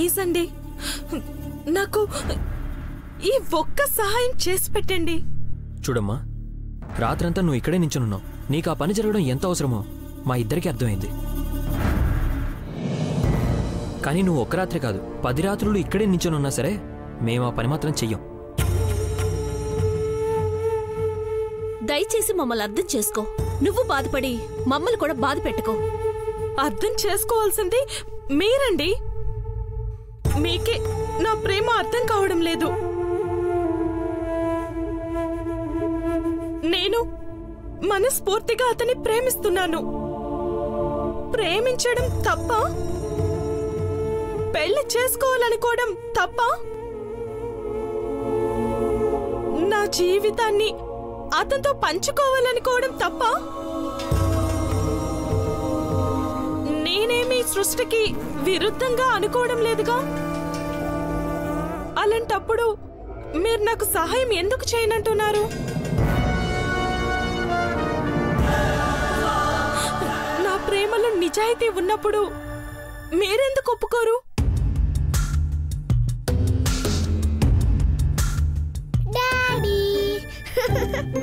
Please అండి, నాకు ఈ ఒక్క సహాయం చేసి పెట్టండి. చూడమ్మా, రాత్రంతా నువ్వు ఇక్కడే నించునున్నావు. నీకు ఆ పని జరగడం ఎంత అవసరమో మా ఇద్దరికీ అర్థమైంది. కానీ నువ్వు ఒక్క రాత్రి కాదు, 10 రాత్రులు ఇక్కడే నించునున్నా సరే మేము ఆ పని మాత్రం చెయ్యం. దయచేసి మమ్మల్ని అర్థం చేసుకో. నువ్వు బాధపడి మమ్మల్ని కూడా బాధ పెట్టుకో. అర్థం చేసుకోవాల్సింది మీరండి. మీకే నా ప్రేమ అర్థం కావడం లేదు. నేను మనస్ఫూర్తిగా అతన్ని ప్రేమిస్తున్నాను. ప్రేమించడం తప్ప? పెళ్లి చేసుకోవాలనుకోవడం తప్ప? నా జీవితాన్ని అతనితో పంచుకోవాలనుకోవడం తప్ప? నేనేమీ సృష్టికి విరుద్ధంగా అనుకోవడం లేదుగా. అలాంటప్పుడు మీరు నాకు సహాయం ఎందుకు చేయనంటున్నారు? నా ప్రేమలో నిజాయితీ ఉన్నప్పుడు మీరెందుకు ఒప్పుకోరు?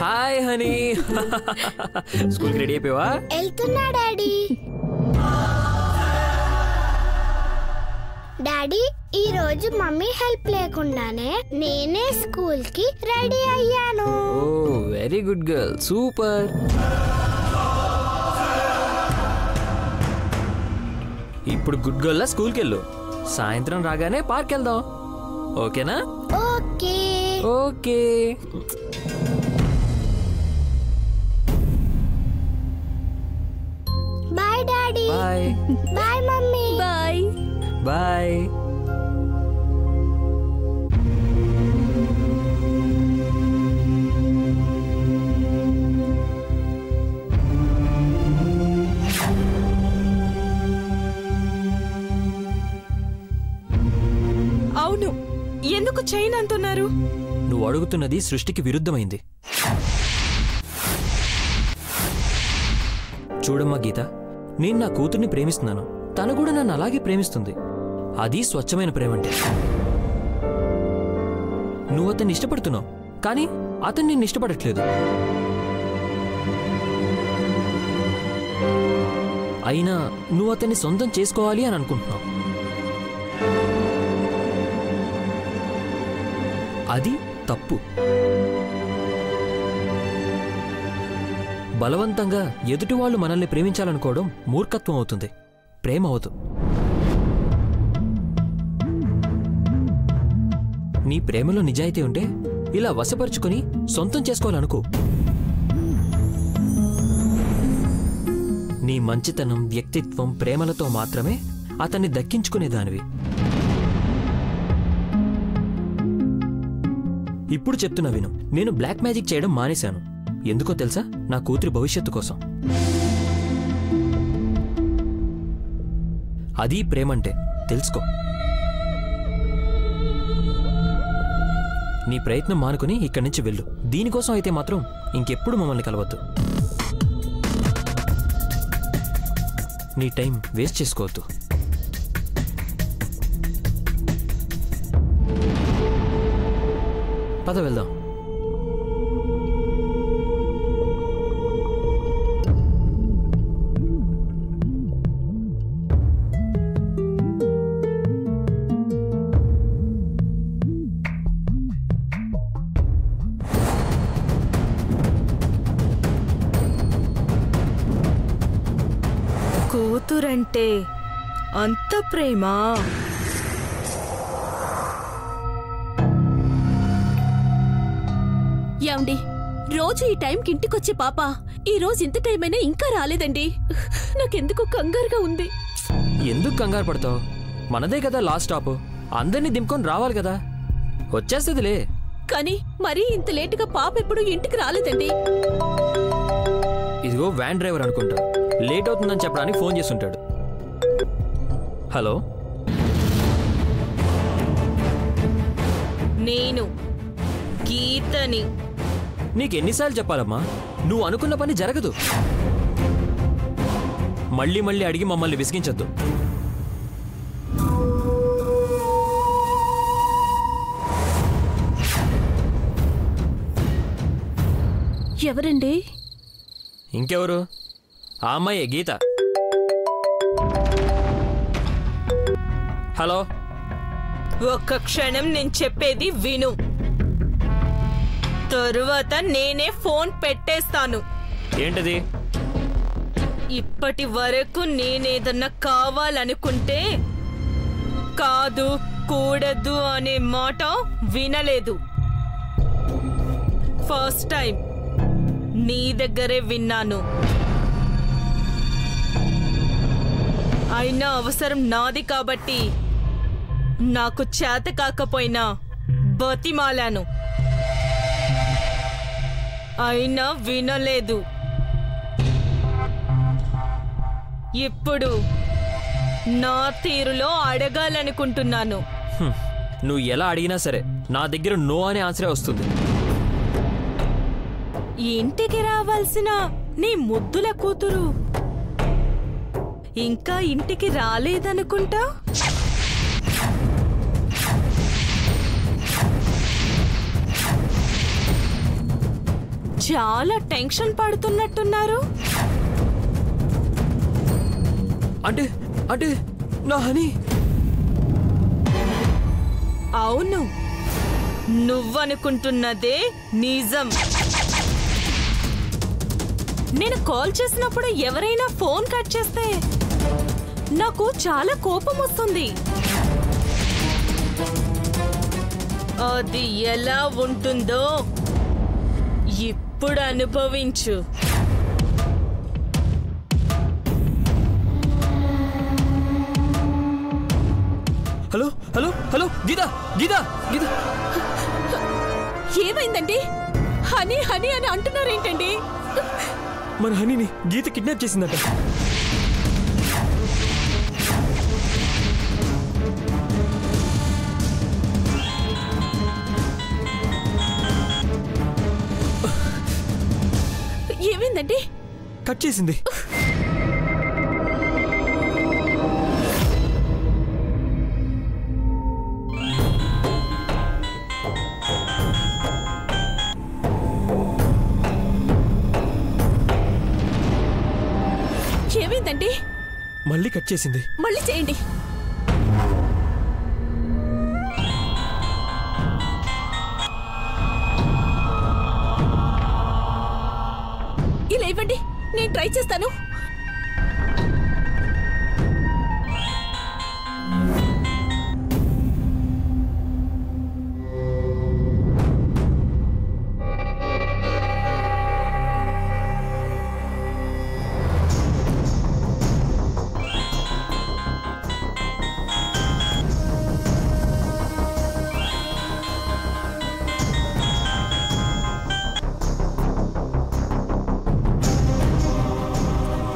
హాయ్ హనీ, స్కూల్కి రెడీ అయిపోయావా? వెళ్తున్నా డాడీ. డాడీ, ఈ రోజు మమ్మీ హెల్ప్ లేకుండానే నేనే స్కూల్ కి రెడీ అయ్యాను. Oh very good girl, super. ఇప్పుడు గుడ్ గర్ల్ లా స్కూల్కి వెళ్ళు. సాయంత్రం రాగానే పార్క్ వెళ్దాం, ఓకేనా? Okay okay. Bye daddy. Bye. Bye mummy. Bye bye. అవును, ఎందుకు చేయనంటున్నారు? నువ్వు అడుగుతున్నది సృష్టికి విరుద్ధమైంది. చూడమ్మా గీత, నేను నా కూతుర్ని ప్రేమిస్తున్నాను, తను కూడా నన్ను అలాగే ప్రేమిస్తుంది. అది స్వచ్ఛమైన ప్రేమంటే. నువ్వు అతన్ని ఇష్టపడుతున్నావు, కానీ అతన్ని నిన్ను ఇష్టపడట్లేదు. అయినా నువ్వు అతన్ని సొంతం చేసుకోవాలి అని అనుకుంటున్నావు. అది తప్పు. బలవంతంగా ఎదుటి వాళ్ళు మనల్ని ప్రేమించాలనుకోవడం మూర్ఖత్వం అవుతుంది, ప్రేమ అవదు. నీ ప్రేమలో నిజాయితీ ఉంటే ఇలా వశపరుచుకుని సొంతం చేసుకోవాలనుకో. నీ మంచితనం, వ్యక్తిత్వం, ప్రేమలతో మాత్రమే అతన్ని దక్కించుకునేదానివి. ఇప్పుడు చెప్తున్నా విను, నేను బ్లాక్ మ్యాజిక్ చేయడం మానేశాను. ఎందుకో తెలుసా? నా కూతురి భవిష్యత్తు కోసం. అది ప్రేమంటే, తెలుసుకో. నీ ప్రయత్నం మానుకుని ఇక్కడి నుంచి వెళ్ళు. దీనికోసం అయితే మాత్రం ఇంకెప్పుడు మమ్మల్ని కలవద్దు. నీ టైం వేస్ట్ చేసుకోవద్దు. పద వెళ్దాం. కూతురంటే అంత ప్రేమ? ఏమండి, రోజు ఈ టైంకి ఇంటికొచ్చే పాప ఈ రోజు ఇంత టైం అయినా ఇంకా రాలేదండి. నాకెందుకో కంగారుగా ఉంది. ఎందుకు కంగారు పడతావు? మనదే కదా లాస్ట్ స్టాప్. అందరినీ దింపుకొని రావాలి కదా. వచ్చేస్తుందిలే. కానీ మరీ ఇంత లేటుగా పాప ఎప్పుడు ఇంటికి రాలేదండి. ఇదిగో వ్యాన్ డ్రైవర్ అనుకుంటా, లేట్ అవుతుందని చెప్పడానికి ఫోన్ చేస్తుంటాడు. హలో, నేను గీతని. నీకెన్నిసార్లు చెప్పాలమ్మా, నువ్వు అనుకున్న పని జరగదు. మళ్ళీ మళ్ళీ అడిగి మమ్మల్ని విసిగించొద్దు. ఎవరండి? ఇంకెవరు? ఆ అమ్మాయి గీత. హలో, ఒక్క క్షణం నేను చెప్పేది విను. తరువాత నేనే ఫోన్ పెట్టేస్తాను. ఏంటది? ఇప్పటి వరకు నేనేదన్నా కావాలనుకుంటే కాదు కూడదు అనే మాట వినలేదు. ఫస్ట్ టైం నీ దగ్గరే విన్నాను. అయినా అవసరం నాది కాబట్టి నాకు చేత కాకపోయినా బతిమాలాను. అయినా వినలేదు. ఇప్పుడు నా తీరులో అడగాలనుకుంటున్నాను. నువ్వు ఎలా అడిగినా సరే నా దగ్గర నో అనే ఆన్సరే వస్తుంది. ఇంటికి రావాల్సిన నీ ముద్దుల కూతురు ఇంకా ఇంటికి రాలేదనుకుంటా. చాలా టెన్షన్ పడుతున్నట్టున్నారు. అంటే అంటే నా హనీ. అవును, నువ్వనుకుంటున్నదే నిజం. నేను కాల్ చేసినప్పుడు ఎవరైనా ఫోన్ కట్ చేస్తే నాకు చాలా కోపం వస్తుంది. అది ఎలా ఉంటుందో ఇప్పుడు అనుభవించు. హలో హలో హలో, గీత గీత గీత. ఏమైందండి? హనీ హనీ అని అంటున్నారేంటండి? మన హనీని గీత కిడ్నాప్ చేసిందట. ఏమైందండి? కట్ చేసింది. ఏమైందండి? మళ్ళీ కట్ చేసింది. మళ్ళీ చేయండి. ఇలా ఇవ్వండి, నేను ట్రై చేస్తాను.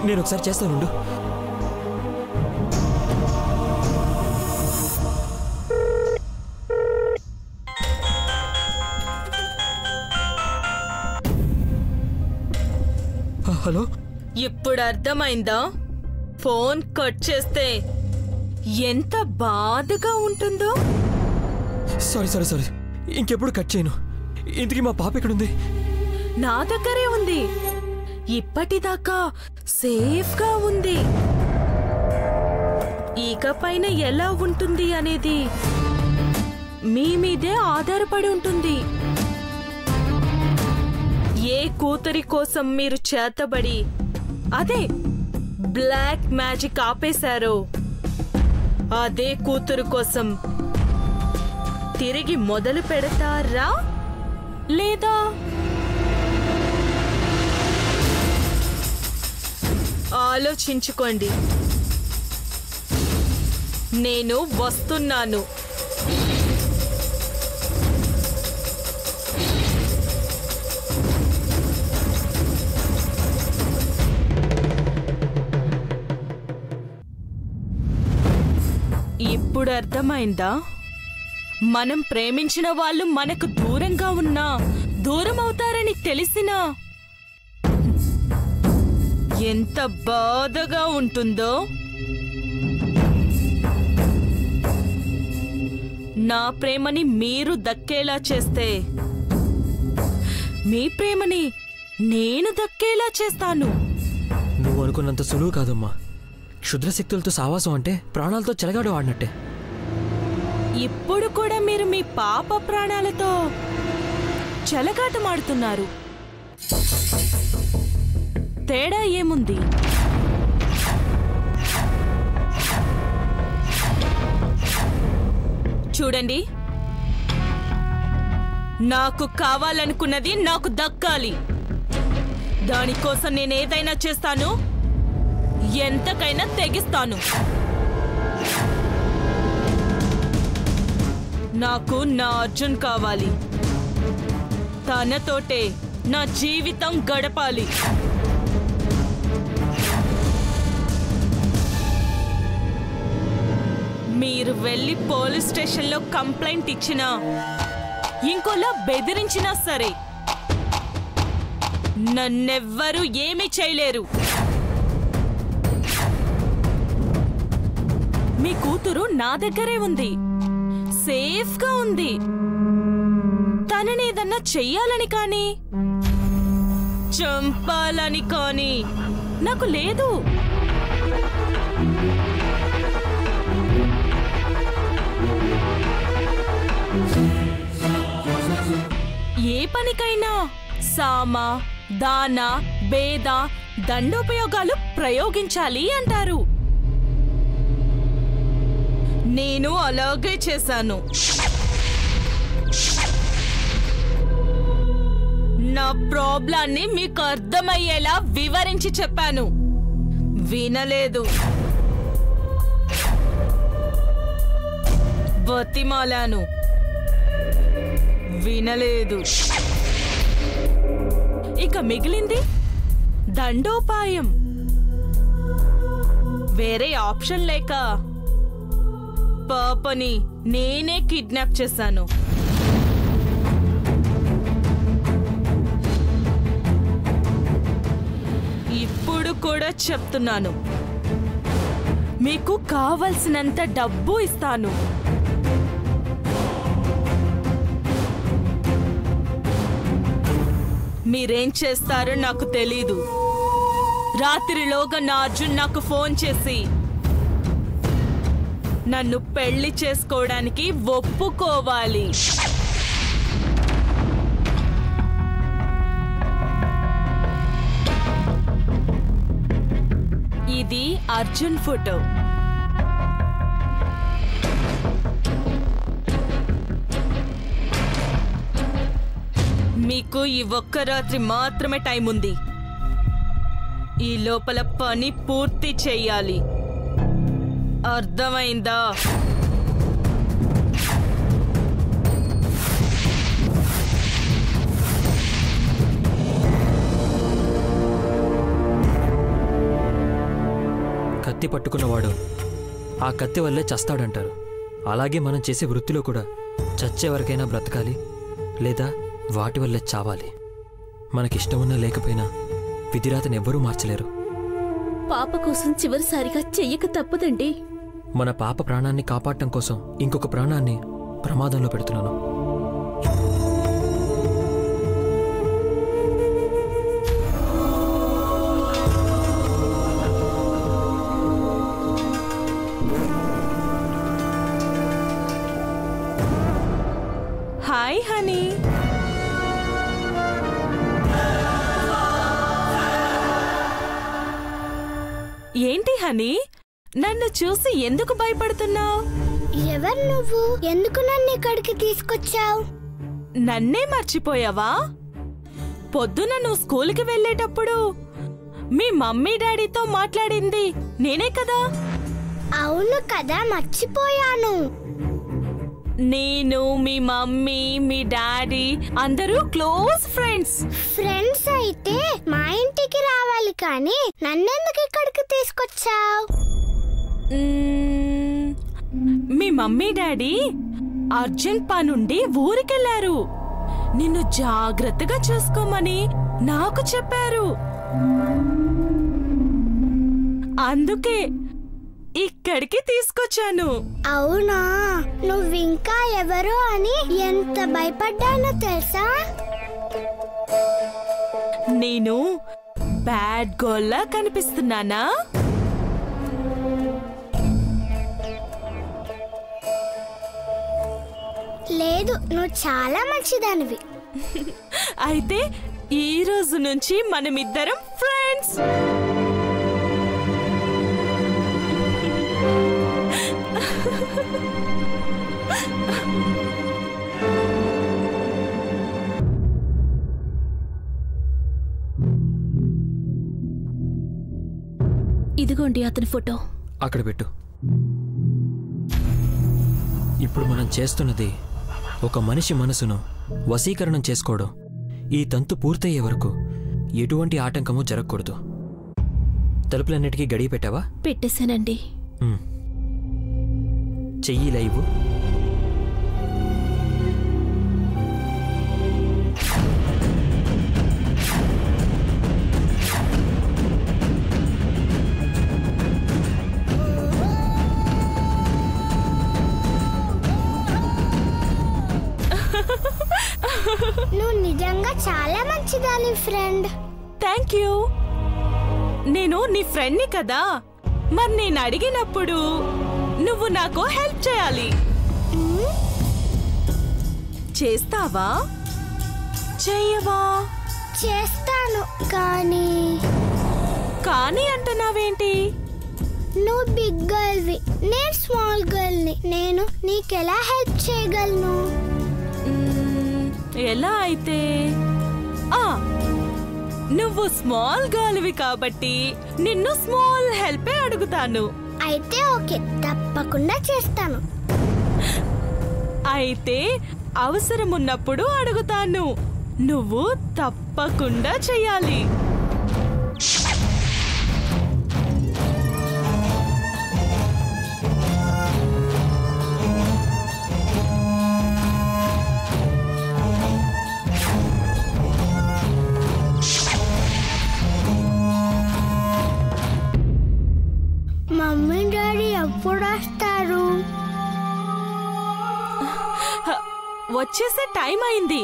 నేను ఒకసారి చేస్తానుండు. హలో, ఇప్పుడు అర్థమైందా? ఫోన్ కట్ చేస్తే ఎంత బాధగా ఉంటుందో. సారీ సారీ సారీ, ఇంకెప్పుడు కట్ చేయను. ఇంతకీ మా పాప ఎక్కడుంది? నా దగ్గరే ఉంది. ఇప్పటిదాకా సేఫ్ గా ఉంది. ఇకపైన ఎలా ఉంటుంది అనేది మీ మీదే ఆధారపడి ఉంటుంది. ఏ కూతురి కోసం మీరు చేతబడి అదే బ్లాక్ మ్యాజిక్ ఆపేశారో అదే కూతురు కోసం తిరిగి మొదలు పెడతారా లేదా? ఆలోచించుకోండి. నేను వస్తున్నాను. ఇప్పుడు అర్థమైందా? మనం ప్రేమించిన వాళ్ళు మనకు దూరంగా ఉన్నా దూరం అవుతారని తెలిసినా ఎంత బాధగా ఉంటుందో. నా ప్రేమని మీరు దక్కేలా చేస్తే మీ ప్రేమని నేను దక్కేలా చేస్తాను. నువ్వు అనుకున్నంత సులువు కాదమ్మా. క్షుద్రశక్తులతో సావాసం అంటే ప్రాణాలతో చెలగాడు వాడినట్టే. ఇప్పుడు కూడా మీరు మీ పాప ప్రాణాలతో చెలగాటమాడుతున్నారు. తేడా ఏముంది? చూడండి, నాకు కావాలనుకున్నది నాకు దక్కాలి. దానికోసం నేనేదైనా చేస్తాను, ఎంతకైనా తెగిస్తాను. నాకు నా అర్జున్ కావాలి. తనతోటే నా జీవితం గడపాలి. మీరు వెళ్ళి పోలీస్ స్టేషన్లో కంప్లైంట్ ఇచ్చినా, ఇంకోలా బెదిరించినా సరే నన్నెవ్వరూ ఏమీ చేయలేరు. మీ కూతురు నా దగ్గరే ఉంది, సేఫ్గా ఉంది. తనని ఏదన్నా చెయ్యాలని కానీ, చంపాలని కానీ నాకు లేదు. ఏ పనికైనా సామ, దాన, భేద, దండోపయోగాలు ప్రయోగించాలి అంటారు. నేను అలాగే చేశాను. నా ప్రాబ్లాన్ని మీకు అర్థమయ్యేలా వివరించి చెప్పాను, వినలేదు. బతిమాలాను, వినలేదు. ఇక మిగిలింది దండోపాయం. వేరే ఆప్షన్ లేక పాపని నేనే కిడ్నాప్ చేశాను. ఇప్పుడు కూడా చెప్తున్నాను, మీకు కావలసినంత డబ్బు ఇస్తాను. మీరేం చేస్తారో నాకు తెలీదు. రాత్రిలోగా నా అర్జున్ నాకు ఫోన్ చేసి నన్ను పెళ్లి చేసుకోవడానికి ఒప్పుకోవాలి. ఇది అర్జున్ ఫోటో. మీకు ఈ ఒక్క రాత్రి మాత్రమే టైం ఉంది. ఈ లోపల పని పూర్తి చెయ్యాలి. అర్థమైందా? కత్తి పట్టుకున్నవాడు ఆ కత్తి వల్లే చస్తాడంటారు. అలాగే మనం చేసే వృత్తిలో కూడా చచ్చేవరకైనా బ్రతకాలి, లేదా వాటి వల్లే చావాలి. మనకిష్టమున్నా లేకపోయినా విధిరాతని ఎవ్వరూ మార్చలేరు. పాప కోసం చివరిసారిగా చెయ్యక తప్పదండి. మన పాప ప్రాణాన్ని కాపాడటం కోసం ఇంకొక ప్రాణాన్ని ప్రమాదంలో పెడుతున్నాను. Hi honey. ఏంటి హనీ, నన్ను చూసి ఎందుకు భయపడుతున్నావు? ఎవరు నువ్వు? ఎందుకు నన్ను ఇక్కడికి తీసుకొచ్చావు? నన్నే మర్చిపోయావా? పొద్దున నువ్వు స్కూల్కి వెళ్ళేటప్పుడు మీ మమ్మీ డాడీతో మాట్లాడింది నేనే కదా? అవును కదా, మర్చిపోయాను. నేను, మీ మమ్మీ, మీ డాడీ అందరూ క్లోజ్ ఫ్రెండ్స్. ఫ్రెండ్స్ అయితే మా ఇంటికి రావాలి, కానీ నన్నెందుకు ఇక్కడికి తీసుకొచ్చావు? మీ మమ్మీ డాడీ అర్జెంట్ పనుండి ఊరికెళ్లారు. నిన్ను జాగ్రత్తగా చూసుకోమని నాకు చెప్పారు. అందుకే ఇక్కడికి తీసుకొచ్చాను. అవునా? నువ్వింకా ఎవరో అని ఎంత భయపడ్డానో తెలుసా? నేను బ్యాడ్ గర్ల్లా కనిపిస్తున్నానా? లేదు, నువ్వు చాలా మంచిదానివి. అయితే ఈ రోజు నుంచి మనమిద్దరం ఫ్రెండ్స్. ఇదిగోండి అతని ఫోటో. అక్కడ పెట్టు. ఇప్పుడు మనం చేస్తున్నది ఒక మనిషి మనసును వశీకరణం చేసుకోవడం. ఈ తంతు పూర్తయ్యే వరకు ఎటువంటి ఆటంకమూ జరగకూడదు. తలుపులన్నిటికీ గడియ పెట్టావా? పెట్టేశానండి. చెయ్యి లైవ్. నువ్వు నిజంగా చాలా మంచిదాని ఫ్రెండ్. Thank you. నేను నీ ఫ్రెండ్ని కదా, మరి నేను అడిగినప్పుడు నువ్వు నాకు హెల్ప్ చేయాలి. చేస్తావా? చెయ్యవా? చేస్తాను. కానీ అంటున్నావేంటి? నువ్వు బిగ్ గర్ల్వి, నేను స్మాల్ గర్ల్ని. నేను నీకెలా హెల్ప్ చేయగలను? ఎలా అయితే? నువ్వు స్మాల్ గర్ల్వి కాబట్టి నిన్ను స్మాల్ హెల్పే అడుగుతాను. అయితే ఓకే, తప్పకుండా చేస్తాను. అయితే అవసరం ఉన్నప్పుడు అడుగుతాను. నువ్వు తప్పకుండా చెయ్యాలి. మమ్మీ డాడీ ఎప్పుడు వస్తారు? వచ్చేసే టైం అయింది.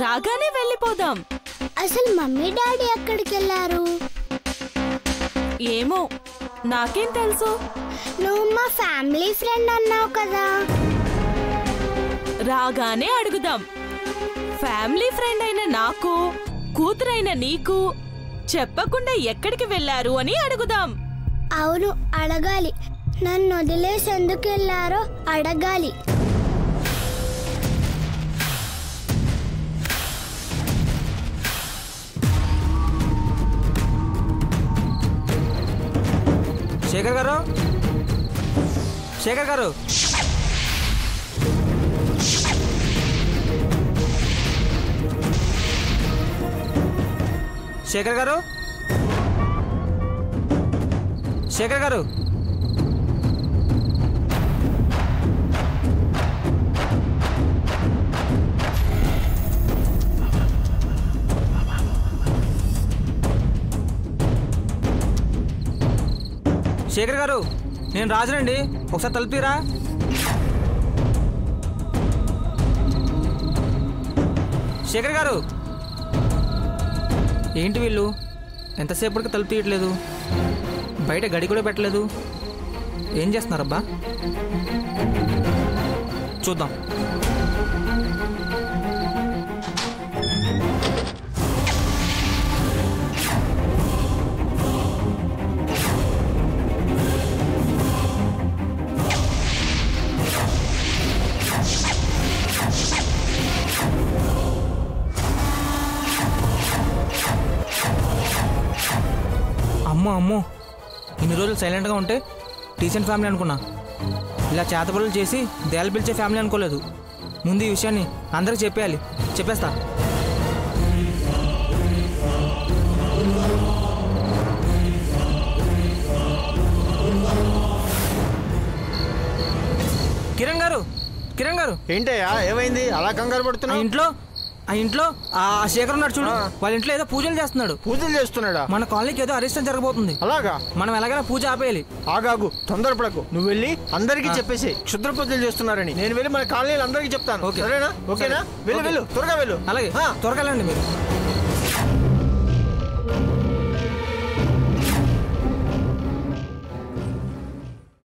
రాగానే వెళ్ళిపోదాం. అసలు మమ్మీ డాడీ ఎక్కడికి వెళ్ళారు? ఏమో, నాకేం తెలుసు? నువ్వు మా ఫ్యామిలీ ఫ్రెండ్ అన్నావు కదా. రాగానే అడుగుదాం. ఫ్యామిలీ ఫ్రెండ్ అయిన నాకు, కూతురైన నీకు చెప్పకుండా ఎక్కడికి వెళ్ళారు అని అడుగుదాం. అవును, అడగాలి. నన్ను వదిలేసి ఎందుకు వెళ్ళారో అడగాలి. శేఖర్ గారు, శేఖర్ గారు, శేఖర్ గారు, శేఖర్ గారు, శేఖర్ గారు, నేను రాజునండి. ఒకసారి తలుపురా. శేఖర్ గారు, ఏంటి వీళ్ళు ఎంతసేపటికి తలుపు తీయట్లేదు? బయట గడి కూడా పెట్టలేదు. ఏం చేస్తున్నారబ్బా? చూద్దాం. అమ్మో, ఇన్ని రోజులు సైలెంట్గా ఉంటే డీసెంట్ ఫ్యామిలీ అనుకున్నా. ఇలా చేతబడులు చేసి దేలు పిలిచే ఫ్యామిలీ అనుకోలేదు. ముందు ఈ విషయాన్ని అందరికి చెప్పేయాలి. చెప్పేస్తా. కిరణ్ గారు, కిరణ్ గారు. ఏంటయ్యా, ఏమైంది అలా కంగారు పడుతున్నావు? ఆ ఇంట్లో ఆ శేఖర్ ఉన్నాడు చూడు. వాళ్ళ ఇంట్లో ఏదో పూజలు చేస్తున్నాడు. పూజలు చేస్తున్నాడా? మన కాలనీకి ఏదో అరిష్టం జరగబోతుంది. అలాగా? మనం ఎలాగైనా పూజ ఆపేయాలి. ఆగాగు, తొందరపడకు. నువ్వు వెళ్ళి అందరికీ చెప్పేసి క్షుద్ర పూజలు చేస్తున్నారని. నేను వెళ్ళి మన కాలనీలు అందరికీ చెప్తాను. సరేనా? ఓకేనా? వెళ్ళు, త్వరగా వెళ్ళు. అలాగే, త్వరగా వెళ్ళండి మీరు.